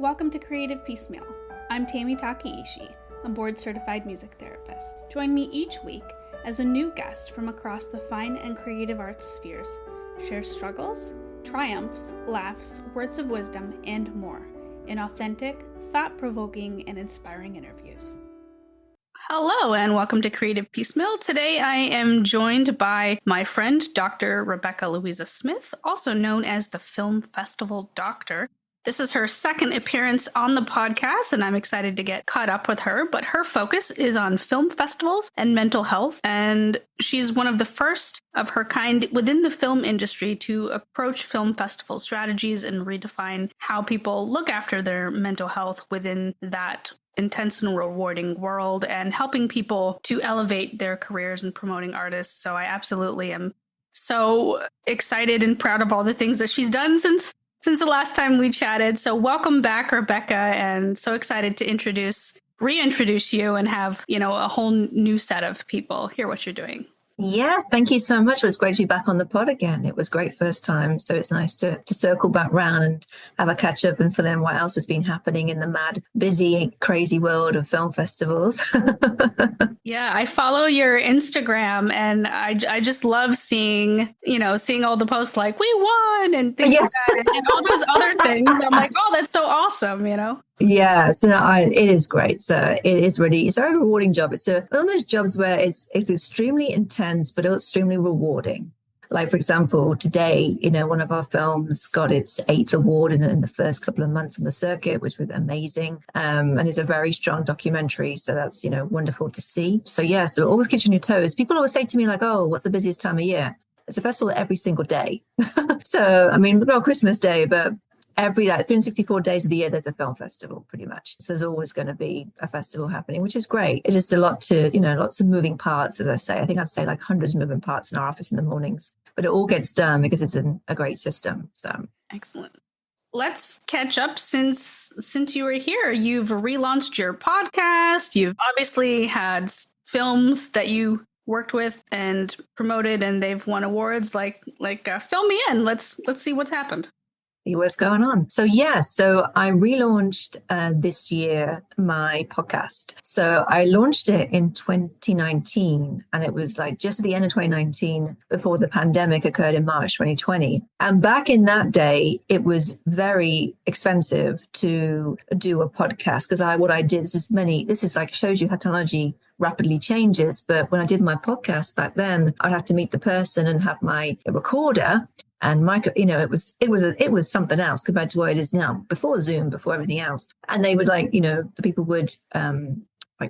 Welcome to Creative Piecemeal. I'm Tammy Takaishi, a board-certified music therapist. Join me each week as a new guest from across the fine and creative arts spheres shares struggles, triumphs, laughs, words of wisdom, and more in authentic, thought-provoking, and inspiring interviews. Hello, and welcome to Creative Piecemeal. Today I am joined by my friend, Dr. Rebekah Louisa Smith, also known as the Film Festival Doctor. This is her second appearance on the podcast, and I'm excited to get caught up with her. But her focus is on film festivals and mental health, and she's one of the first of her kind within the film industry to approach film festival strategies and redefine how people look after their mental health within that intense and rewarding world, and helping people to elevate their careers and promoting artists. So I absolutely am so excited and proud of all the things that she's done since the last time we chatted. So welcome back, Rebekah, and so excited to reintroduce you and have, a whole new set of people hear what you're doing. Yes, thank you so much. It was great to be back on the pod again. It was great first time. So it's nice to circle back round and have a catch up and fill in what else has been happening in the mad, busy, crazy world of film festivals. Yeah, I follow your Instagram, and I just love seeing all the posts like we won and things like that, and all those other things. I'm like, oh, that's so awesome, Yeah, so it is great. So it's a very rewarding job. It's one of those jobs where it's extremely intense, but extremely rewarding. Like, for example, today, one of our films got its 8th award in the first couple of months on the circuit, which was amazing. And it's a very strong documentary. So that's, wonderful to see. So yeah, so it always keeps you on your toes. People always say to me like, oh, what's the busiest time of year? It's a festival every single day. So, not Christmas Day, but every 364 days of the year, there's a film festival pretty much. So there's always going to be a festival happening, which is great. It's just a lot lots of moving parts, as I say. I think I'd say like hundreds of moving parts in our office in the mornings, but it all gets done because it's a great system. So excellent. Let's catch up since you were here. You've relaunched your podcast. You've obviously had films that you worked with and promoted, and they've won awards. Like fill me in. Let's see what's happened. See what's going on. So I relaunched this year my podcast. So I launched it in 2019, and it was like just at the end of 2019 before the pandemic occurred in March 2020. And back in that day, it was very expensive to do a podcast because what I did shows you how technology rapidly changes. But when I did my podcast back then, I'd have to meet the person and have my recorder and micro, it was something else compared to what it is now, before Zoom, before everything else. And they would the people would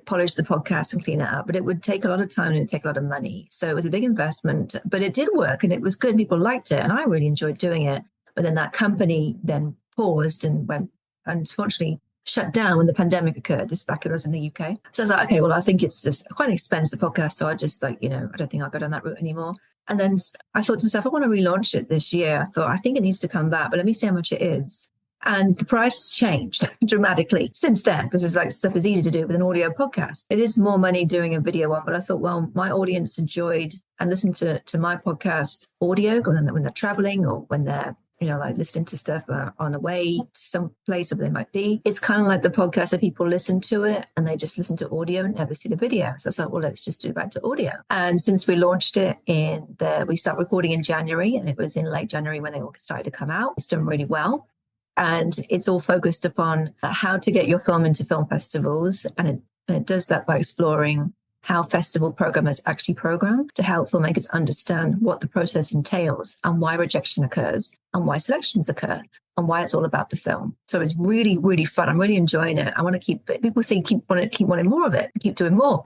polish the podcast and clean it up, but it would take a lot of time and it would take a lot of money. So it was a big investment, but it did work and it was good. People liked it and I really enjoyed doing it. But then that company then paused and went, unfortunately, shut down when the pandemic occurred. This back when I was in the UK. So I was like, okay, well, I think it's just quite an expensive podcast. So I just I don't think I'll go down that route anymore. And then I thought to myself, I want to relaunch it this year. I thought, I think it needs to come back, but let me see how much it is. And the price has changed dramatically since then, because it's stuff is easy to do with an audio podcast. It is more money doing a video one, but I thought, well, my audience enjoyed and listened to my podcast audio when they're traveling or when they're listening to stuff on the way to some place where they might be. It's kind of like the podcast that people listen to it and they just listen to audio and never see the video. So I thought, well, let's just do it back to audio. And since we launched it we started recording in January, and it was in late January when they all started to come out. It's done really well. And it's all focused upon how to get your film into film festivals. And it does that by exploring how festival programmers actually program to help filmmakers understand what the process entails and why rejection occurs and why selections occur and why it's all about the film. So it's really, really fun. I'm really enjoying it. I want to keep it. People say keep wanting more of it, keep doing more.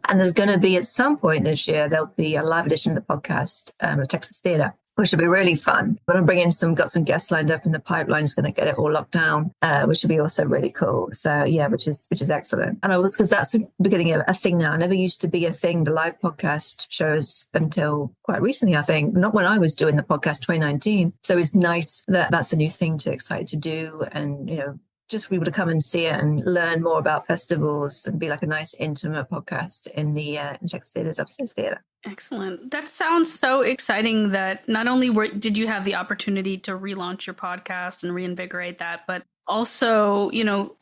And there's going to be at some point this year, there'll be a live edition of the podcast at Texas Theatre, which will be really fun. But I'm got some guests lined up in the pipeline, just going to get it all locked down, which will be also really cool. So yeah, which is excellent. And because that's beginning a thing now. It never used to be a thing, the live podcast shows, until quite recently, I think, not when I was doing the podcast 2019. So it's nice that that's a new thing excited to do, and just for people to come and see it and learn more about festivals and be like a nice intimate podcast in the Texas Theatre's upstairs theater. Excellent. That sounds so exciting that not only did you have the opportunity to relaunch your podcast and reinvigorate that, but also,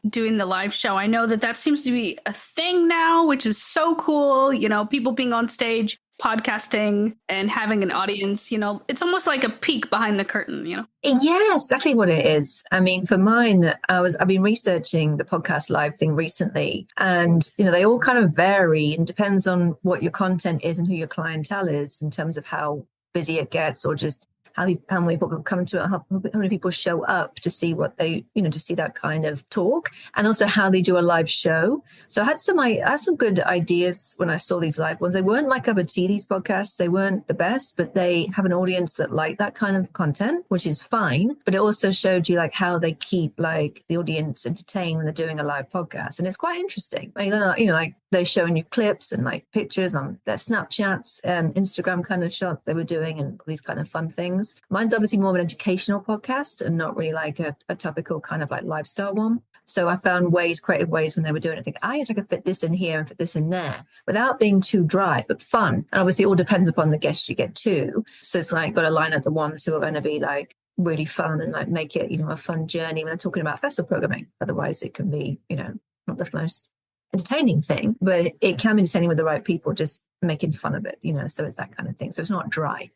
doing the live show. I know that seems to be a thing now, which is so cool. People being on stage, podcasting and having an audience, it's almost like a peek behind the curtain, Yeah, exactly what it is. I mean, for mine, I've been researching the podcast live thing recently, and they all kind of vary and depends on what your content is and who your clientele is in terms of how busy it gets, or just how many people come to it, how many people show up to see what they, to see that kind of talk, and also how they do a live show. So I had some good ideas when I saw these live ones. They weren't my cup of tea, these podcasts. They weren't the best, but they have an audience that like that kind of content, which is fine. But it also showed you like how they keep like the audience entertained when they're doing a live podcast. And it's quite interesting. Like they're showing you clips and like pictures on their Snapchats and Instagram kind of shots they were doing and all these kind of fun things. Mine's obviously more of an educational podcast and not really like a topical kind of like lifestyle one. So I found creative ways when they were doing it. I think, yes, I could fit this in here and fit this in there without being too dry, but fun. And obviously it all depends upon the guests you get too. So it's like got to line up the ones who are going to be like really fun and like make it, a fun journey when they're talking about festival programming. Otherwise it can be, not the most entertaining thing, but it can be entertaining with the right people, just making fun of it, so it's that kind of thing. So it's not dry.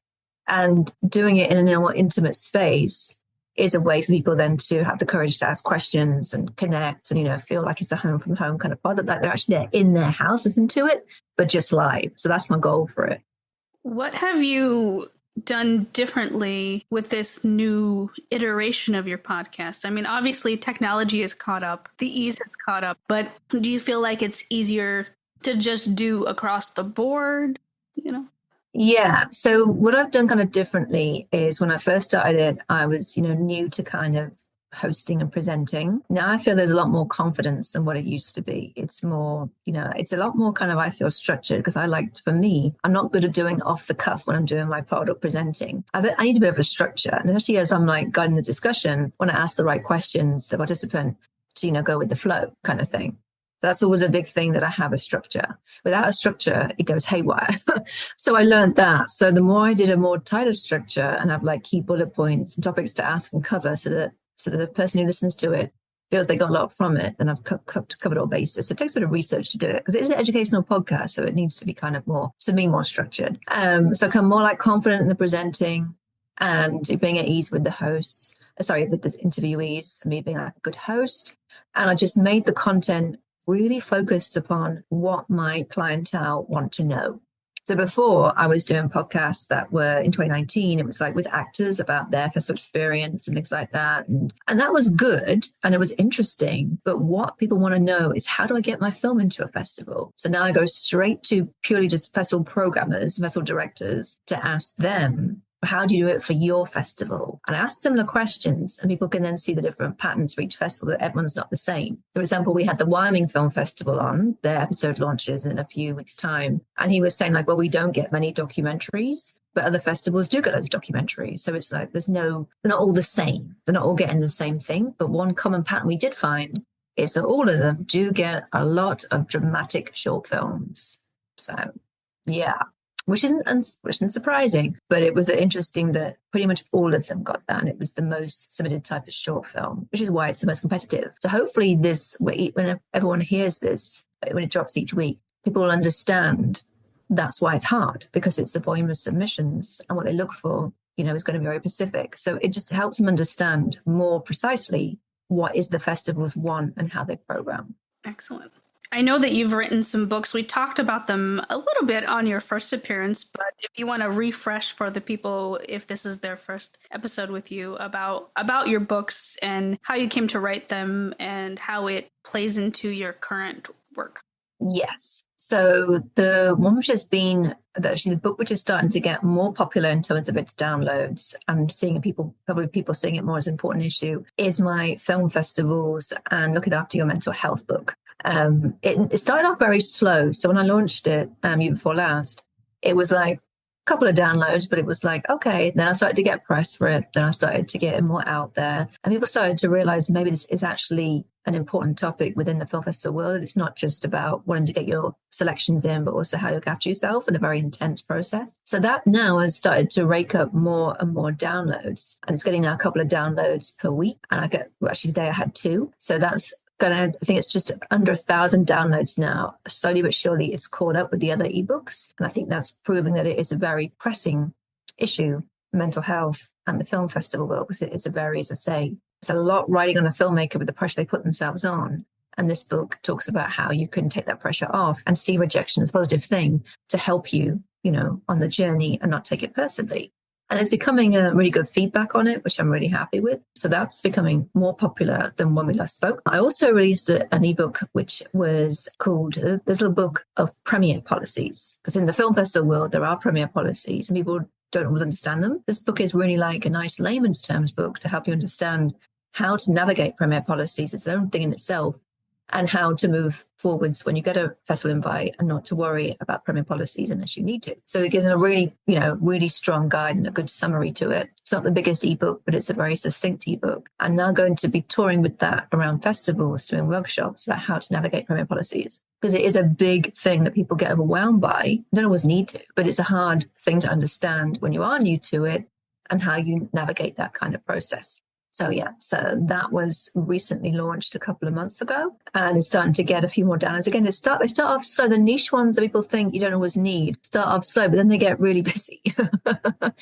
And doing it in a more intimate space is a way for people then to have the courage to ask questions and connect and, feel like it's a home from home kind of pod, that they're actually there in their house listening to it, but just live. So that's my goal for it. What have you done differently with this new iteration of your podcast? I mean, obviously technology has caught up, the ease has caught up, but do you feel like it's easier to just do across the board, Yeah. So what I've done kind of differently is when I first started it, I was, new to kind of hosting and presenting. Now I feel there's a lot more confidence than what it used to be. It's more, it's a lot more kind of, I feel, structured, because for me, I'm not good at doing off the cuff when I'm doing my pod or presenting. I need a bit of a structure. And especially as I'm like guiding the discussion, when I ask the right questions, the participant to, go with the flow kind of thing. That's always a big thing, that I have a structure. Without a structure, it goes haywire. So I learned that. So the more I did a more tighter structure and have like key bullet points and topics to ask and cover, so that the person who listens to it feels they got a lot from it, then I've covered all bases. So it takes a bit of research to do it, because it's an educational podcast. So it needs to be kind of more, to me, more structured. So I'm more like confident in the presenting and being at ease with the hosts, with the interviewees, and me being like a good host. And I just made the content really focused upon what my clientele want to know. So before, I was doing podcasts that were in 2019, it was like with actors about their festival experience and things like that. And that was good and it was interesting. But what people want to know is, how do I get my film into a festival? So now I go straight to purely just festival programmers, festival directors, to ask them, how do you do it for your festival? And I ask similar questions, and people can then see the different patterns for each festival, that everyone's not the same. For example, we had the Wyoming Film Festival on, their episode launches in a few weeks' time. And he was saying like, well, we don't get many documentaries, but other festivals do get loads of documentaries. So it's like, they're not all the same. They're not all getting the same thing. But one common pattern we did find is that all of them do get a lot of dramatic short films. So yeah. Which isn't surprising, but it was interesting that pretty much all of them got that, and it was the most submitted type of short film, which is why it's the most competitive. So hopefully when everyone hears this, when it drops each week, people will understand that's why it's hard, because it's the volume of submissions, and what they look for, is going to be very specific. So it just helps them understand more precisely what is the festival's want and how they program. Excellent. I know that you've written some books. We talked about them a little bit on your first appearance, but if you want to refresh for the people, if this is their first episode with you, about your books and how you came to write them and how it plays into your current work. Yes. So the one which has been, actually the book which is starting to get more popular in terms of its downloads and seeing people seeing it more as an important issue, is my film festivals and looking after your mental health book. It started off very slow. So when I launched it year before last, it was like couple of downloads, but it was like, okay. Then I started to get press for it. Then I started to get it more out there. And people started to realize maybe this is actually an important topic within the film festival world. It's not just about wanting to get your selections in, but also how you look after yourself in a very intense process. So that now has started to rake up more and more downloads. And it's getting now a couple of downloads per week. And actually today I had 2. So that's I think it's just under 1,000 downloads now. Slowly but surely, it's caught up with the other ebooks. And I think that's proving that it is a very pressing issue, mental health and the film festival world, because it is a very, as I say, it's a lot riding on a filmmaker with the pressure they put themselves on. And this book talks about how you can take that pressure off and see rejection as a positive thing to help you, on the journey and not take it personally. And it's becoming a really good feedback on it, which I'm really happy with. So that's becoming more popular than when we last spoke. I also released an ebook, which was called The Little Book of Premiere Policies. Because in the film festival world, there are premiere policies and people don't always understand them. This book is really like a nice layman's terms book to help you understand how to navigate premiere policies. It's its own thing in itself. And how to move forwards when you get a festival invite and not to worry about premiere policies unless you need to. So it gives a really, really strong guide and a good summary to it. It's not the biggest ebook, but it's a very succinct ebook. I'm now going to be touring with that around festivals, doing workshops about how to navigate premiere policies, because it is a big thing that people get overwhelmed by. Don't always need to, but it's a hard thing to understand when you are new to it and how you navigate that kind of process. So that was recently launched a couple of months ago and it's starting to get a few more downloads. Again, they start off slow. The niche ones that people think you don't always need start off slow, but then they get really busy.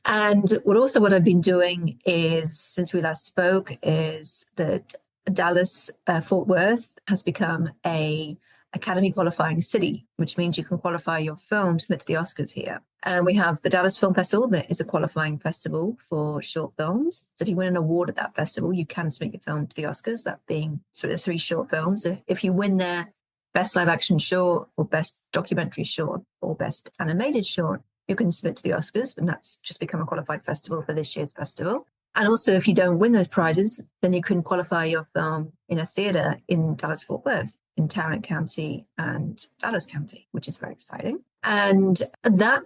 And what I've been doing is, since we last spoke, is that Dallas, Fort Worth has become a Academy qualifying city, which means you can qualify your film to submit to the Oscars here. And we have the Dallas Film Festival that is a qualifying festival for short films. So if you win an award at that festival, you can submit your film to the Oscars, that being sort of 3 short films. If you win their best live action short or best documentary short or best animated short, you can submit to the Oscars, and that's just become a qualified festival for this year's festival. And also, if you don't win those prizes, then you can qualify your film in a theater in Dallas-Fort Worth, in Tarrant County and Dallas County, which is very exciting. And that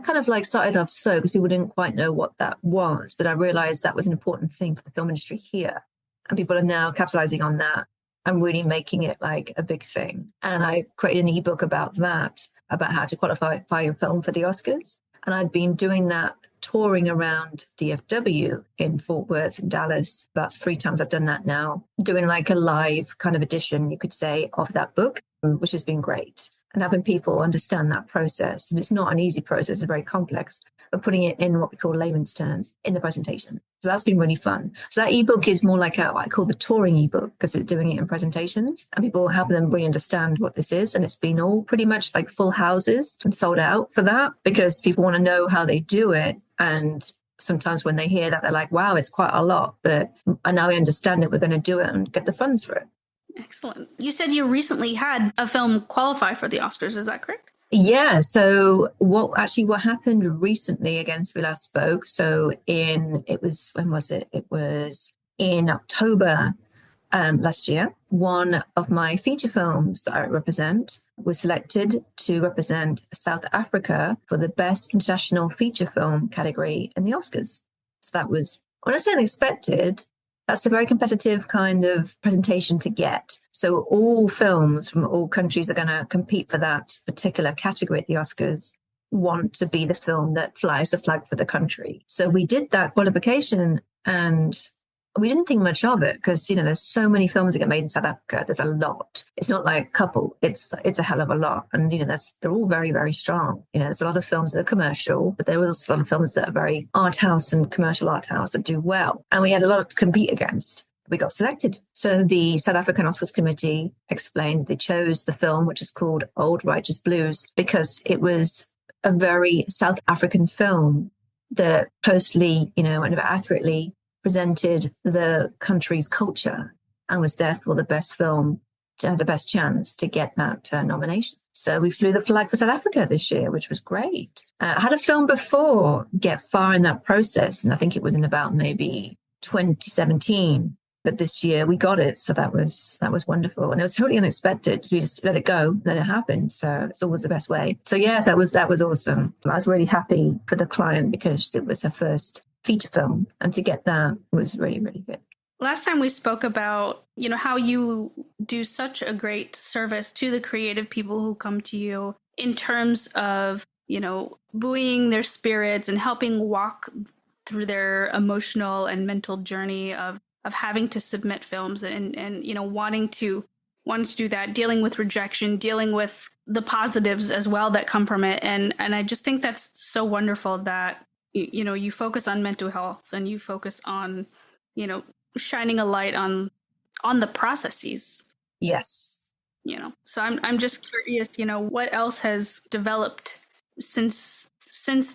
kind of like started off slow because people didn't quite know what that was. But I realized that was an important thing for the film industry here. And people are now capitalizing on that and really making it like a big thing. And I created an ebook about that, about how to qualify your film for the Oscars. And I've been doing that, touring around DFW in Fort Worth and Dallas. About 3 times I've done that now, doing like a live kind of edition, you could say, of that book, which has been great. And having people understand that process. And it's not an easy process, it's very complex, but putting it in what we call layman's terms in the presentation. So that's been really fun. So that ebook is more like what I call the touring ebook, because it's doing it in presentations and people have them really understand what this is. And it's been all pretty much like full houses and sold out for that, because people want to know how they do it. And sometimes when they hear that, they're like, wow, it's quite a lot, but now we understand it. We're going to do it and get the funds for it. Excellent. You said you recently had a film qualify for the Oscars. Is that correct? Yeah. So what happened recently, again, since we last spoke. So when was it? It was in October last year. One of my feature films that I represent was selected to represent South Africa for the Best International Feature Film category in the Oscars. So that was, when I say unexpected, that's a very competitive kind of presentation to get. So all films from all countries are going to compete for that particular category at the Oscars, want to be the film that flies the flag for the country. So we did that qualification and we didn't think much of it because, there's so many films that get made in South Africa. There's a lot. It's not like a couple. It's a hell of a lot. And, they're all very, very strong. There's a lot of films that are commercial, but there was a lot of films that are very art house and commercial art house that do well. And we had a lot to compete against. We got selected. So the South African Oscars Committee explained they chose the film, which is called Old Righteous Blues, because it was a very South African film that closely, and accurately presented the country's culture and was therefore the best film to have the best chance to get that nomination. So we flew the flag for South Africa this year, which was great. I had a film before get far in that process, and I think it was in about maybe 2017. But this year we got it. So that was wonderful. And it was totally unexpected. We just let it go, let it happen. So it's always the best way. So yes, that was awesome. I was really happy for the client because it was her first feature film. And to get that was really, really good. Last time we spoke about, how you do such a great service to the creative people who come to you in terms of, buoying their spirits and helping walk through their emotional and mental journey of having to submit films and wanting to do that, dealing with rejection, dealing with the positives as well that come from it. And I just think that's so wonderful that, you focus on mental health and you focus on, shining a light on the processes. Yes. So I'm just curious, what else has developed since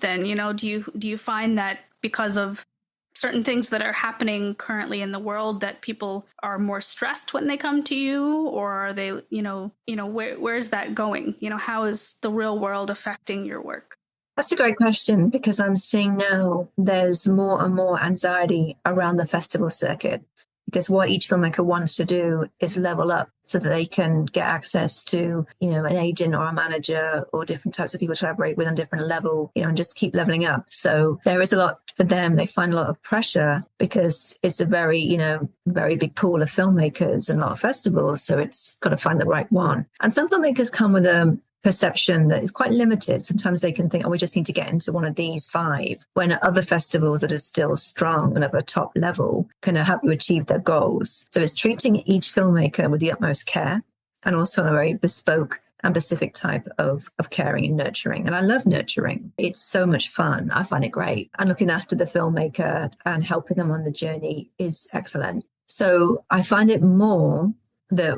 then? Do you find that because of certain things that are happening currently in the world that people are more stressed when they come to you, or are they, where's that going? How is the real world affecting your work? That's a great question, because I'm seeing now there's more and more anxiety around the festival circuit, because what each filmmaker wants to do is level up so that they can get access to, an agent or a manager or different types of people to collaborate with on different level, and just keep leveling up. So there is a lot for them. They find a lot of pressure because it's a very, very big pool of filmmakers and a lot of festivals. So it's got to find the right one. And some filmmakers come with a perception that is quite limited. Sometimes they can think, we just need to get into one of these 5, when other festivals that are still strong and at the top level can help you achieve their goals. So it's treating each filmmaker with the utmost care, and also a very bespoke and specific type of caring and nurturing. And I love nurturing. It's so much fun. I find it great. And looking after the filmmaker and helping them on the journey is excellent. So I find it more that,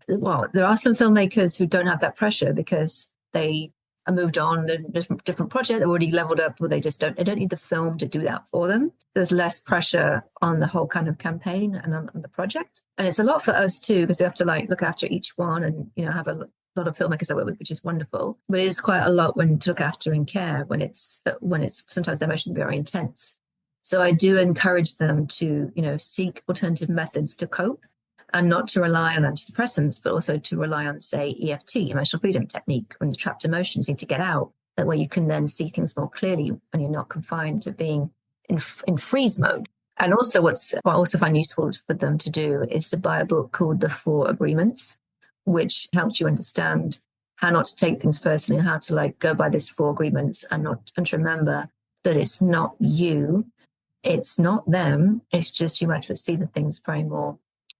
there are some filmmakers who don't have that pressure because they are moved on, they're different project, they're already leveled up, or they don't need the film to do that for them. There's less pressure on the whole kind of campaign and on the project. And it's a lot for us too, because we have to look after each one and, have a lot of filmmakers I work with, which is wonderful. But it is quite a lot to look after and care when it's sometimes the emotions are very intense. So I do encourage them to, seek alternative methods to cope, and not to rely on antidepressants, but also to rely on, say, EFT, emotional freedom technique, when the trapped emotions need to get out. That way you can then see things more clearly when you're not confined to being in freeze mode. And also what I also find useful for them to do is to buy a book called The 4 Agreements, which helps you understand how not to take things personally and how to go by these 4 agreements and to remember that it's not you, it's not them, it's just you might see the things very more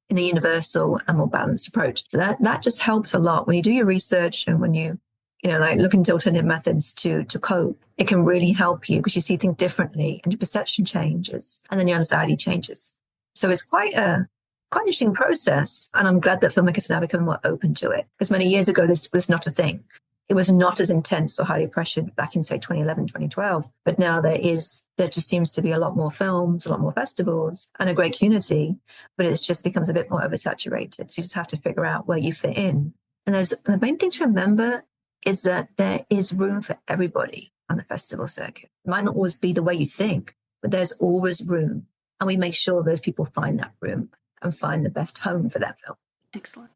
in a universal and more balanced approach. So that just helps a lot when you do your research, and when you look into alternative methods to cope. It can really help you because you see things differently and your perception changes, and then your anxiety changes. So it's quite an interesting process, and I'm glad that filmmakers are now becoming more open to it, because many years ago this was not a thing. It was not as intense or highly pressured back in, say, 2011, 2012. But now there just seems to be a lot more films, a lot more festivals, and a great community. But it just becomes a bit more oversaturated. So you just have to figure out where you fit in. And the main thing to remember is that there is room for everybody on the festival circuit. It might not always be the way you think, but there's always room. And we make sure those people find that room and find the best home for that film. Excellent.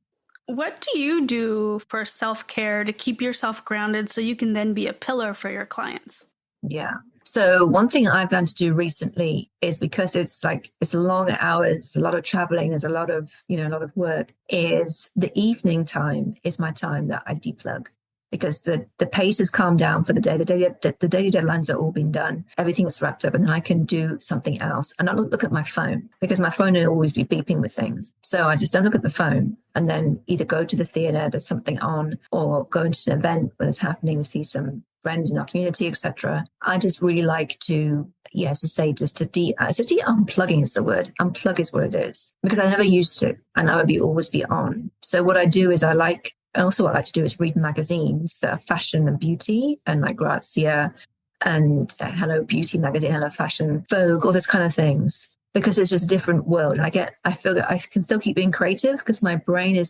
What do you do for self-care to keep yourself grounded so you can then be a pillar for your clients? Yeah. So one thing I've had to do recently is, because it's long hours, a lot of traveling, there's a lot of work, is the evening time is my time that I deplug. Because the pace has calmed down for the day. The daily deadlines are all been done. Everything's wrapped up, and then I can do something else. And I don't look at my phone, because my phone will always be beeping with things. So I just don't look at the phone, and then either go to the theatre, there's something on, or go into an event when it's happening, see some friends in our community, etc. I just really like to, unplugging is the word. Unplug is what it is, because I never used to, and I would always be on. So what I do is and also what I like to do is read magazines that are fashion and beauty, and like Grazia and Hello Beauty magazine, Hello Fashion, Vogue, all those kind of things, because it's just a different world. And I feel that I can still keep being creative, because my brain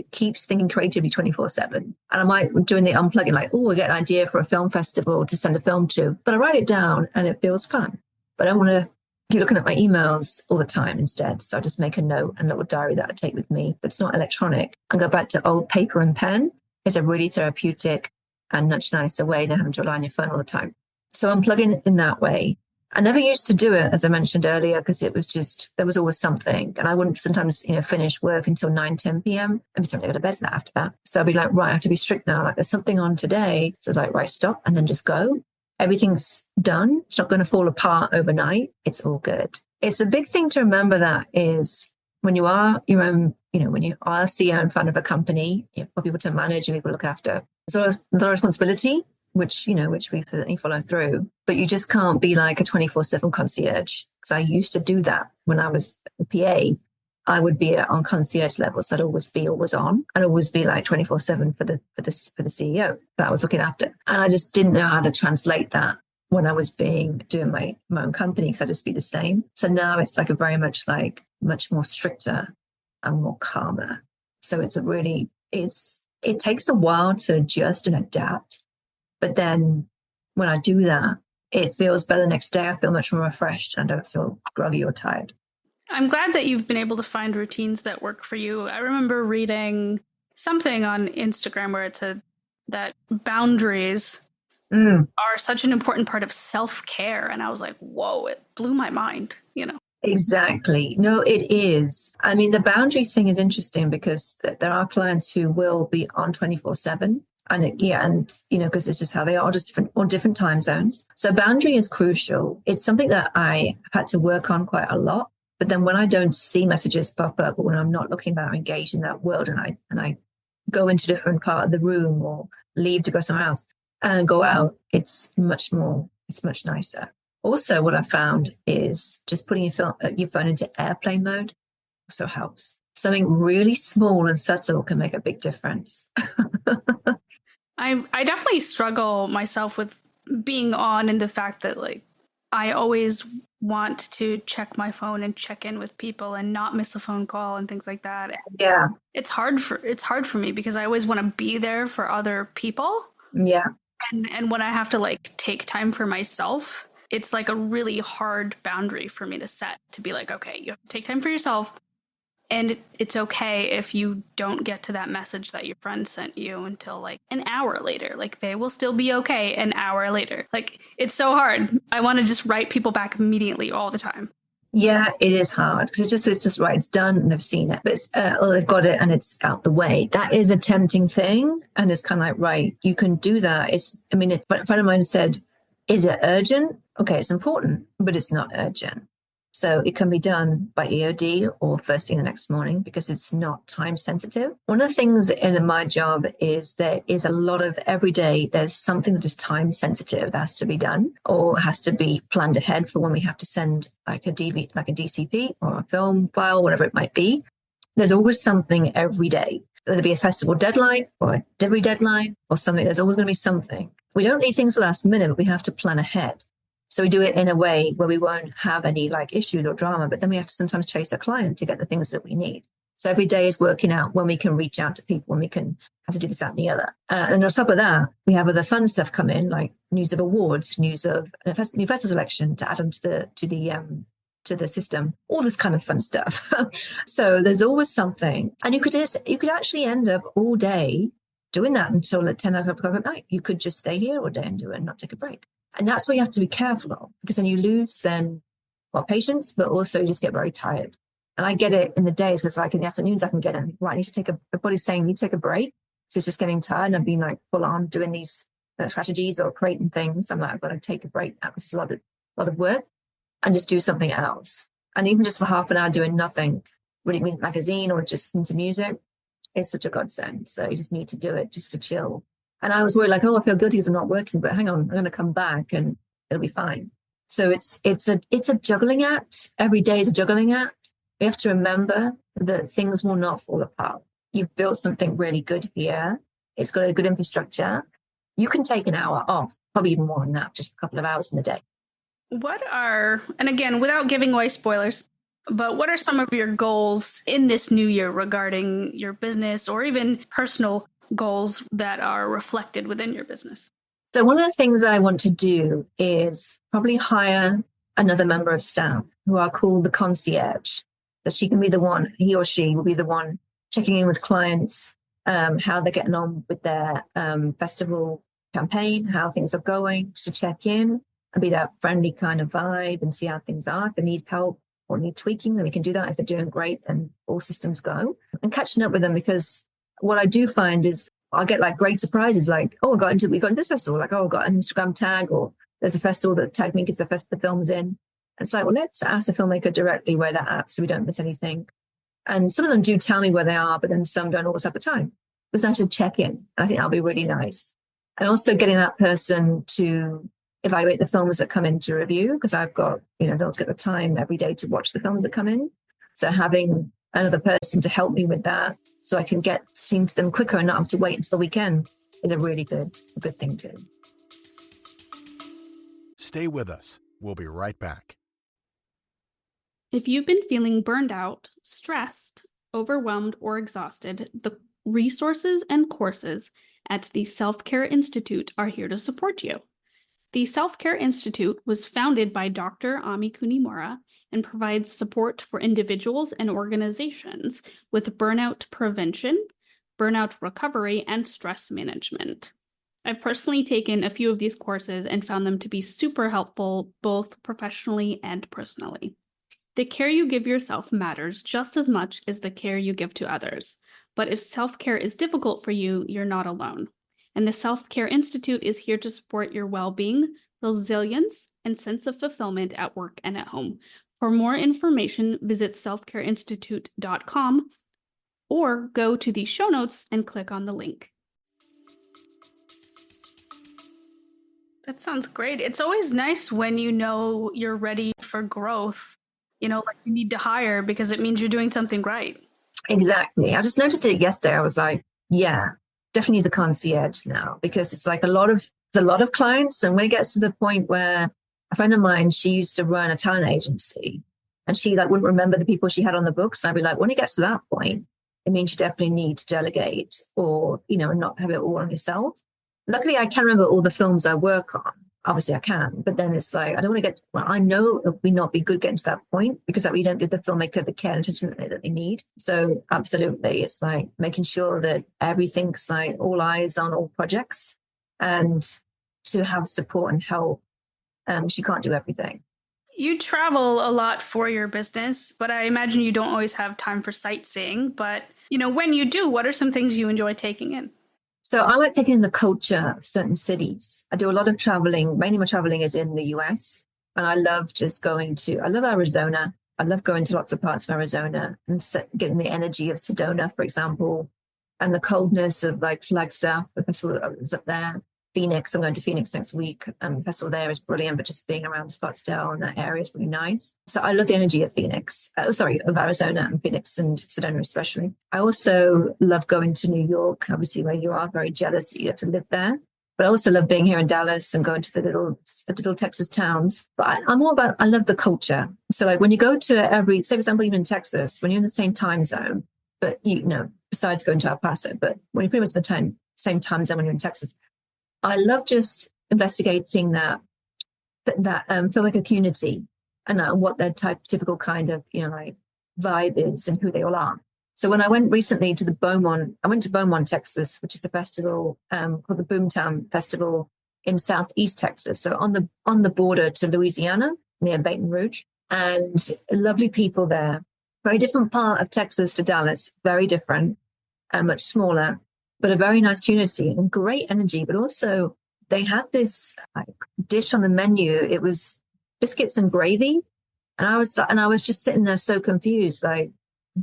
keeps thinking creatively 24/7. And I might doing the unplugging, I get an idea for a film festival to send a film to, but I write it down and it feels fun. But I don't want to keep looking at my emails all the time instead. So I just make a note and a little diary that I take with me that's not electronic and go back to old paper and pen. It's a really therapeutic and much nicer way than having to rely on your phone all the time. So I'm plugging in that way. I never used to do it, as I mentioned earlier, because it was just, there was always something. And I wouldn't sometimes, finish work until 9, 10 p.m. and be time to go to bed after that. So I'd be like, right, I have to be strict now. Like there's something on today. So it's like, right, stop and then just go. Everything's done. It's not going to fall apart overnight. It's all good. It's a big thing to remember that is when you are your own, when you are CEO and founder of a company, you have people to manage and people to look after. There's a lot of responsibility, which we certainly follow through, but you just can't be like a 24/7 concierge. Because I used to do that when I was a PA. I would be on concierge levels. So I'd always be on. I'd always be like 24/7 for the CEO that I was looking after. And I just didn't know how to translate that when I was doing my own company, because I'd just be the same. So now it's like a very much more stricter and more calmer. So it takes a while to adjust and adapt. But then when I do that, it feels better the next day. I feel much more refreshed and I don't feel groggy or tired. I'm glad that you've been able to find routines that work for you. I remember reading something on Instagram where it said that boundaries are such an important part of self-care. And I was like, whoa, it blew my mind, Exactly. No, it is. I mean, the boundary thing is interesting because there are clients who will be on 24/7. And because it's just how they are, just different time zones. So boundary is crucial. It's something that I had to work on quite a lot. But then when I don't see messages pop up, or when I'm not looking that engaged in that world, and I go into a different part of the room or leave to go somewhere else and go out, it's much nicer. Also, what I found is just putting your phone into airplane mode also helps. Something really small and subtle can make a big difference. I definitely struggle myself with being on, and the fact that I always want to check my phone and check in with people and not miss a phone call and things like that. Yeah. It's hard for me because I always want to be there for other people. Yeah. And when I have to take time for myself, it's like a really hard boundary for me to set, to be like, okay, you have to take time for yourself. And it's okay if you don't get to that message that your friend sent you until an hour later. They will still be okay an hour later. It's so hard. I want to just write people back immediately all the time. Yeah, it is hard because it's just right. It's done and they've seen it, but they've got it and it's out the way. That is a tempting thing, and it's kind of like, right, you can do that. A friend of mine said, "Is it urgent?" Okay, it's important, but it's not urgent. So it can be done by EOD or first thing the next morning because it's not time sensitive. One of the things in my job is there is a lot of every day, there's something that is time sensitive that has to be done or has to be planned ahead for when we have to send a DCP or a film file, whatever it might be. There's always something every day, whether it be a festival deadline or a delivery deadline or something. There's always going to be something. We don't need things last minute, but we have to plan ahead. So we do it in a way where we won't have any issues or drama, but then we have to sometimes chase a client to get the things that we need. So every day is working out when we can reach out to people, when we can have to do this, that, and the other. And on top of that, we have other fun stuff come in, like news of awards, news of new festival selection to add them to the system, all this kind of fun stuff. So there's always something, and you could actually end up all day doing that until 10 o'clock at night. You could just stay here all day and do it and not take a break. And that's what you have to be careful of, because then you lose patience, but also you just get very tired. And I get it in the days, it's in the afternoons I can get in, right, I need to take my body's saying, you need to take a break. So it's just getting tired, and I've been full on doing these strategies or creating things. I'm I've got to take a break. That was a lot of work, and just do something else. And even just for half an hour doing nothing, reading a magazine or just into music, is such a godsend. So you just need to do it just to chill. And I was worried, I feel guilty because I'm not working, but hang on, I'm going to come back and it'll be fine. So it's a juggling act. Every day is a juggling act. We have to remember that things will not fall apart. You've built something really good here. It's got a good infrastructure. You can take an hour off, probably even more than that, just a couple of hours in the day. And again, without giving away spoilers, but what are some of your goals in this new year regarding your business or even personal goals that are reflected within your business? So one of the things I want to do is probably hire another member of staff who are called the concierge. That she can be the one, he or she will be the one checking in with clients, how they're getting on with their festival campaign, how things are going, just to check in and be that friendly kind of vibe and see how things are. If they need help or need tweaking, then we can do that. If they're doing great, then all systems go. And catching up with them, because what I do find is I'll get like great surprises, like, oh, we got into this festival, like, oh, I got an Instagram tag, or there's a festival that tagged me because the film's in. And it's like, well, let's ask the filmmaker directly where they're at so we don't miss anything. And some of them do tell me where they are, but then some don't always have the time. It's nice to check in. And I think that'll be really nice. And also getting that person to evaluate the films that come into review, because I've got, don't get the time every day to watch the films that come in. So having another person to help me with that so I can get seen to them quicker and not have to wait until the weekend is a really good thing too. Stay with us. We'll be right back. If you've been feeling burned out, stressed, overwhelmed, or exhausted, the resources and courses at the Self-Care Institute are here to support you. The Self-Care Institute was founded by Dr. Ami Kunimura and provides support for individuals and organizations with burnout prevention, burnout recovery, and stress management. I've personally taken a few of these courses and found them to be super helpful, both professionally and personally. The care you give yourself matters just as much as the care you give to others. But if self-care is difficult for you, you're not alone. And the Self-Care Institute is here to support your well-being, resilience, and sense of fulfillment at work and at home. For more information, visit selfcareinstitute.com or go to the show notes and click on the link. That sounds great. It's always nice when you know you're ready for growth. Like you need to hire because it means you're doing something right. Exactly. I just noticed it yesterday. I was like, yeah, definitely the concierge now, because it's like there's a lot of clients. And when it gets to the point where a friend of mine, she used to run a talent agency and she wouldn't remember the people she had on the books. And I'd be like, when it gets to that point, it means you definitely need to delegate or, and not have it all on yourself. Luckily, I can remember all the films I work on. Obviously, I can, but then it's like, I don't want to I know it would not be good getting to that point because that we don't give the filmmaker the care and attention that they need. So absolutely, it's like making sure that everything's like all eyes on all projects and to have support and help. She can't do everything. You travel a lot for your business, but I imagine you don't always have time for sightseeing. But, when you do, what are some things you enjoy taking in? So I like taking in the culture of certain cities. I do a lot of traveling. Mainly my traveling is in the US. And I love I love Arizona. I love going to lots of parts of Arizona and getting the energy of Sedona, for example, and the coldness of like Flagstaff, the festival that is up there. Phoenix, I'm going to Phoenix next week. The festival there is brilliant, but just being around Scottsdale and that area is really nice. So I love the energy of of Arizona and Phoenix and Sedona especially. I also love going to New York, obviously where you are very jealous that you have to live there. But I also love being here in Dallas and going to the little Texas towns. But I love the culture. So like when you go to say for example, even in Texas, when you're in the same time zone, but besides going to El Paso, but when you're pretty much in the same time zone when you're in Texas, I love just investigating that filmmaker community and what their typical kind of, vibe is and who they all are. So when I went recently to I went to Beaumont, Texas, which is a festival called the Boomtown Festival in Southeast Texas. So on the border to Louisiana, near Baton Rouge, and lovely people there. Very different part of Texas to Dallas, very different and much smaller, but a very nice community and great energy. But also they had this dish on the menu. It was biscuits and gravy. And I was just sitting there so confused, like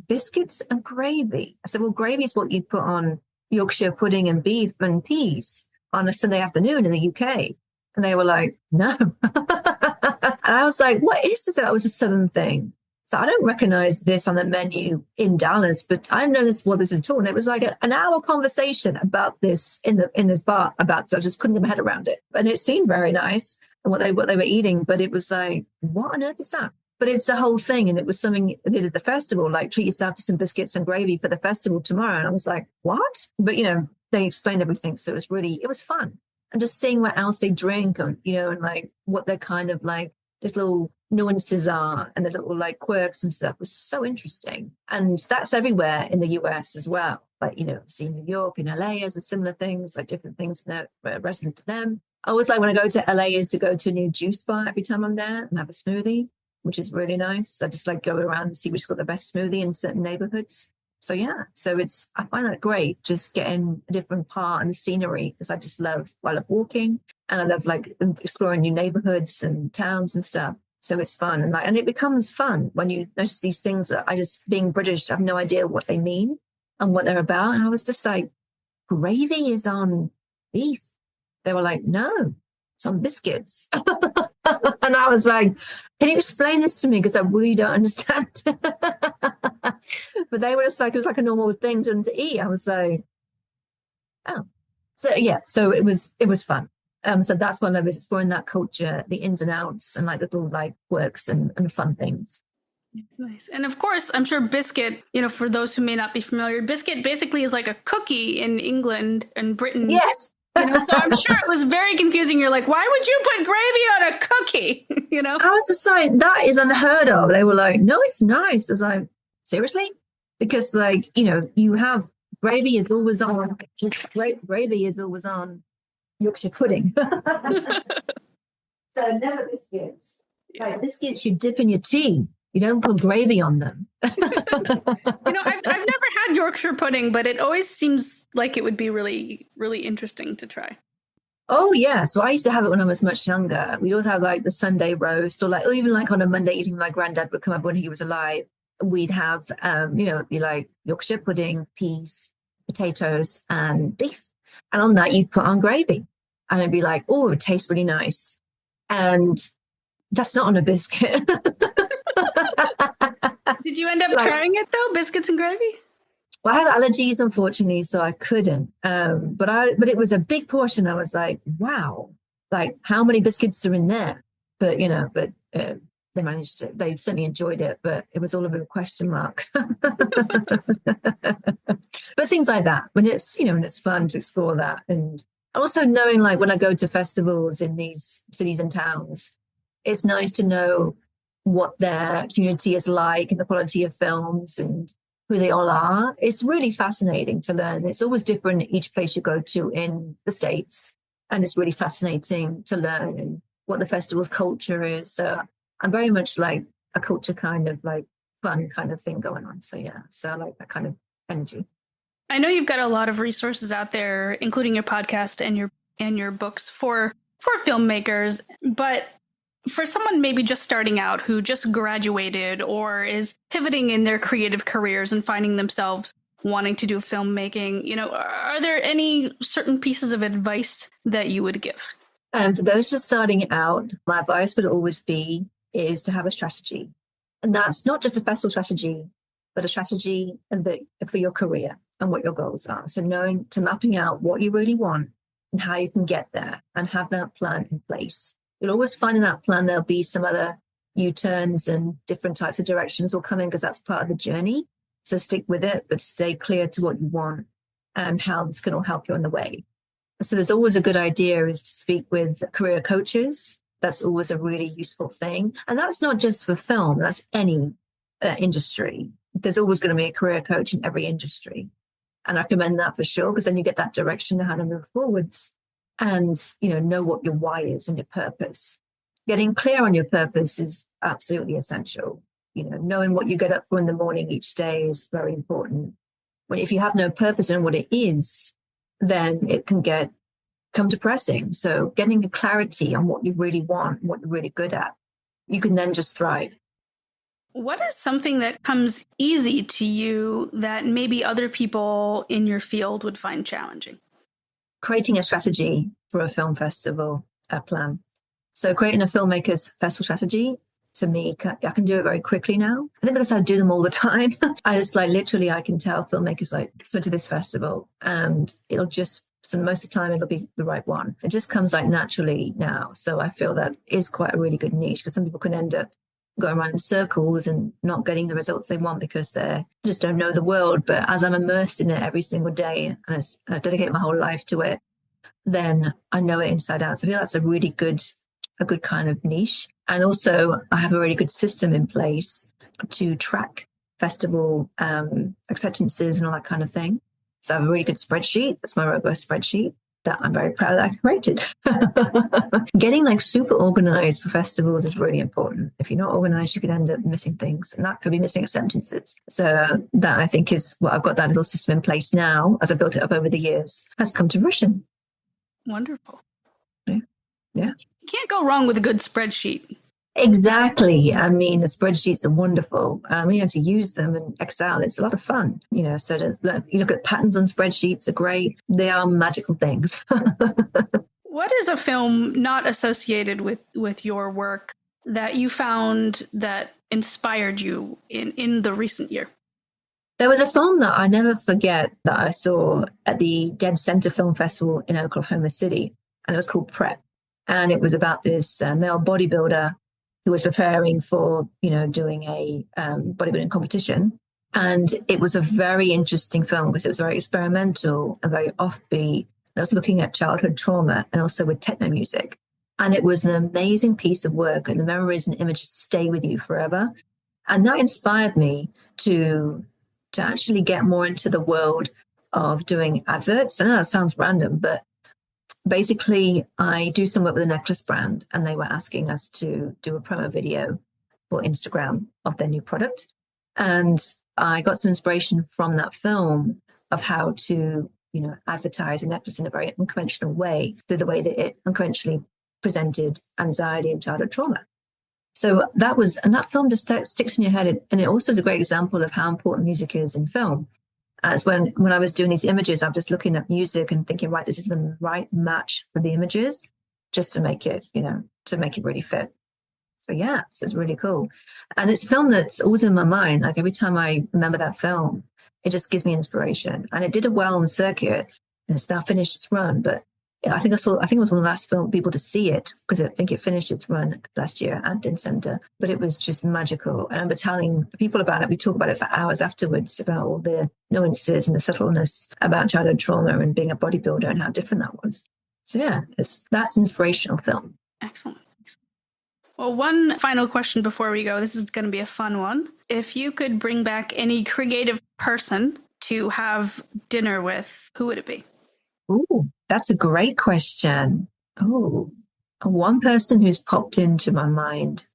biscuits and gravy. I said, well, gravy is what you put on Yorkshire pudding and beef and peas on a Sunday afternoon in the UK. And they were like, no. And I was like, what is this? That was a Southern thing. So I don't recognize this on the menu in Dallas, but I didn't know what this is at all. And it was like an hour conversation about this in this bar so I just couldn't get my head around it. And it seemed very nice and what they were eating, but it was like, what on earth is that? But it's the whole thing. And it was something they did at the festival, like treat yourself to some biscuits and gravy for the festival tomorrow. And I was like, what? But, they explained everything. So it was fun. And just seeing what else they drink and, and like what their kind of like little nuances are and the little like quirks and stuff was so interesting. And that's everywhere in the US as well. Like, see New York and LA as similar things, like different things that are resonant to them. I always like when I go to LA is to go to a new juice bar every time I'm there and have a smoothie, which is really nice. I just like go around and see which's got the best smoothie in certain neighborhoods. So yeah, I find that great, just getting a different part and the scenery, because I love walking and I love like exploring new neighborhoods and towns and stuff. So it's fun. And it becomes fun when you notice these things that being British, I have no idea what they mean and what they're about. And I was just like, gravy is on beef. They were like, no, it's on biscuits. And I was like, can you explain this to me? Because I really don't understand. But they were just like, it was like a normal thing to eat. I was like, oh. So yeah, so it was fun. So that's what I love, is exploring that culture, the ins and outs, and like little like quirks and fun things. Nice. And of course, I'm sure biscuit, for those who may not be familiar, biscuit basically is like a cookie in England and Britain. Yes. So I'm sure it was very confusing. You're like, why would you put gravy on a cookie? I was just like, that is unheard of. They were like, no, it's nice. I was like, seriously? Because like, you have gravy is always on. Gravy is always on Yorkshire pudding. So never biscuits. Like biscuits you dip in your tea. You don't put gravy on them. I've never had Yorkshire pudding, but it always seems like it would be really, really interesting to try. Oh yeah. So I used to have it when I was much younger. We'd always have like the Sunday roast, or even like on a Monday evening, my granddad would come up when he was alive. We'd have, it'd be like Yorkshire pudding, peas, potatoes, and beef. And on that, you'd put on gravy. And it'd be like, oh, it tastes really nice. And that's not on a biscuit. Did you end up trying it though? Biscuits and gravy? Well, I had allergies, unfortunately, so I couldn't. But it was a big portion. I was like, wow, like how many biscuits are in there? But they certainly enjoyed it, but it was all a bit of a question mark. But things like that, when it's fun to explore that. And also knowing, like when I go to festivals in these cities and towns, it's nice to know what their community is like and the quality of films and who they all are. It's really fascinating to learn. It's always different each place you go to in the States. And it's really fascinating to learn and what the festival's culture is. So I'm very much like a culture kind of like fun kind of thing going on. So yeah, so I like that kind of energy. I know you've got a lot of resources out there, including your podcast and your books for filmmakers, but for someone maybe just starting out who just graduated or is pivoting in their creative careers and finding themselves wanting to do filmmaking, are there any certain pieces of advice that you would give? For those just starting out, my advice would always be is to have a strategy. And that's not just a festival strategy, but a strategy for your career and what your goals are. So mapping out what you really want and how you can get there and have that plan in place. You'll always find in that plan there'll be some other U-turns and different types of directions will come in, because that's part of the journey. So stick with it, but stay clear to what you want and how it's going to help you on the way. So there's always a good idea is to speak with career coaches. That's always a really useful thing. And that's not just for film, that's any industry. There's always going to be a career coach in every industry. And I recommend that for sure, because then you get that direction of how to move forwards and, know what your why is and your purpose. Getting clear on your purpose is absolutely essential. Knowing what you get up for in the morning each day is very important. If you have no purpose in what it is, then it can come depressing. So getting a clarity on what you really want, what you're really good at, you can then just thrive. What is something that comes easy to you that maybe other people in your field would find challenging? Creating a strategy for a film festival plan. So creating a filmmaker's festival strategy, to me, I can do it very quickly now. I think because I do them all the time. I just literally, I can tell filmmakers so to this festival, and so most of the time it'll be the right one. It just comes naturally now. So I feel that is quite a really good niche, because some people can end up going around in circles and not getting the results they want because they just don't know the world. But as I'm immersed in it every single day and I dedicate my whole life to it, then I know it inside out. So I feel that's a really good a good kind of niche. And also I have a really good system in place to track festival acceptances and all that kind of thing. So I have a really good spreadsheet. That's my robust spreadsheet that I'm very proud that I created. Getting like super organized for festivals is really important. If you're not organized, you could end up missing things, and that could be missing acceptances. So that I think is what I've got that little system in place now, as I built it up over the years, has come to fruition. Wonderful. Yeah. You can't go wrong with a good spreadsheet. Exactly. I mean, the spreadsheets are wonderful. To use them in Excel, it's a lot of fun. So you look at patterns on spreadsheets are great. They are magical things. What is a film not associated with your work that you found that inspired you in the recent year? There was a film that I never forget that I saw at the Dead Center Film Festival in Oklahoma City, and it was called Prep. And it was about this male bodybuilder who was preparing for, doing a bodybuilding competition. And it was a very interesting film because it was very experimental and very offbeat. And I was looking at childhood trauma and also with techno music. And it was an amazing piece of work, and the memories and images stay with you forever. And that inspired me to actually get more into the world of doing adverts. I know that sounds random, but basically, I do some work with a necklace brand, and they were asking us to do a promo video for Instagram of their new product. And I got some inspiration from that film of how to, advertise a necklace in a very unconventional way, through the way that it unconventionally presented anxiety and childhood trauma. So that film just sticks in your head. And it also is a great example of how important music is in film. As when I was doing these images, I'm just looking at music and thinking, right, this is the right match for the images, just to make it, really fit. So yeah, so it's really cool. And it's a film that's always in my mind. Like every time I remember that film, it just gives me inspiration. And it did well on the circuit, and it's now finished its run. But I think it was one of the last people to see it, because I think it finished its run last year at Dead Center. But it was just magical. And I remember telling people about it. We talk about it for hours afterwards, about all the nuances and the subtleness about childhood trauma and being a bodybuilder and how different that was. So yeah, that's an inspirational film. Excellent. Well, one final question before we go. This is going to be a fun one. If you could bring back any creative person to have dinner with, who would it be? Ooh, that's a great question. Oh, one person who's popped into my mind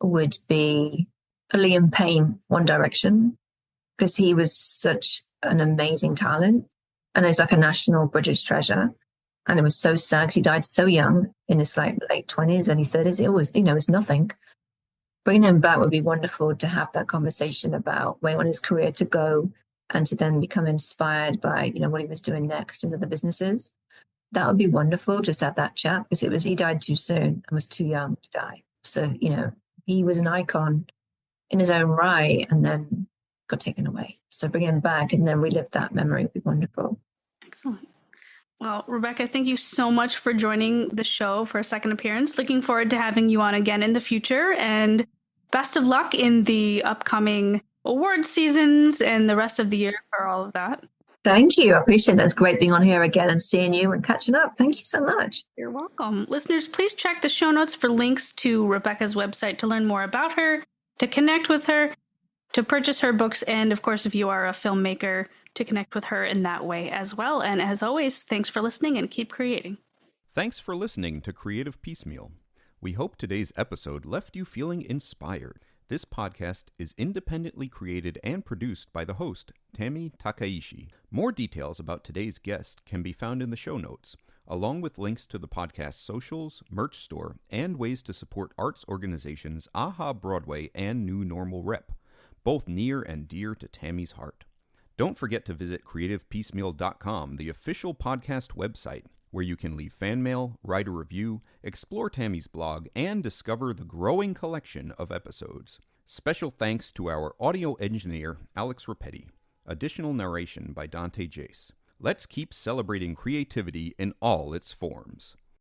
would be Liam Payne, One Direction, because he was such an amazing talent, and he's like a national British treasure. And it was so sad because he died so young, in his late 20s, early 30s. It was nothing. Bringing him back would be wonderful, to have that conversation about where he wanted his career to go, and to then become inspired by, what he was doing next into the businesses. That would be wonderful, just to have that chat, because he died too soon and was too young to die. So, he was an icon in his own right, and then got taken away. So bring him back and then relive that memory would be wonderful. Excellent. Well, Rebekah, thank you so much for joining the show for a second appearance. Looking forward to having you on again in the future, and best of luck in the upcoming award seasons and the rest of the year for all of that. Thank you. I appreciate that. It's great being on here again and seeing you and catching up. Thank you so much. You're welcome. Listeners, please check the show notes for links to Rebekah's website to learn more about her, to connect with her, to purchase her books, and of course, if you are a filmmaker, to connect with her in that way as well. And as always, thanks for listening, and keep creating. Thanks for listening to Creative Piecemeal. We hope today's episode left you feeling inspired. This podcast is independently created and produced by the host, Tammy Takaishi. More details about today's guest can be found in the show notes, along with links to the podcast's socials, merch store, and ways to support arts organizations AHA Broadway and New Normal Rep, both near and dear to Tammy's heart. Don't forget to visit creativepiecemeal.com, the official podcast website, where you can leave fan mail, write a review, explore Tammy's blog, and discover the growing collection of episodes. Special thanks to our audio engineer, Alex Repetti. Additional narration by Dante Jace. Let's keep celebrating creativity in all its forms.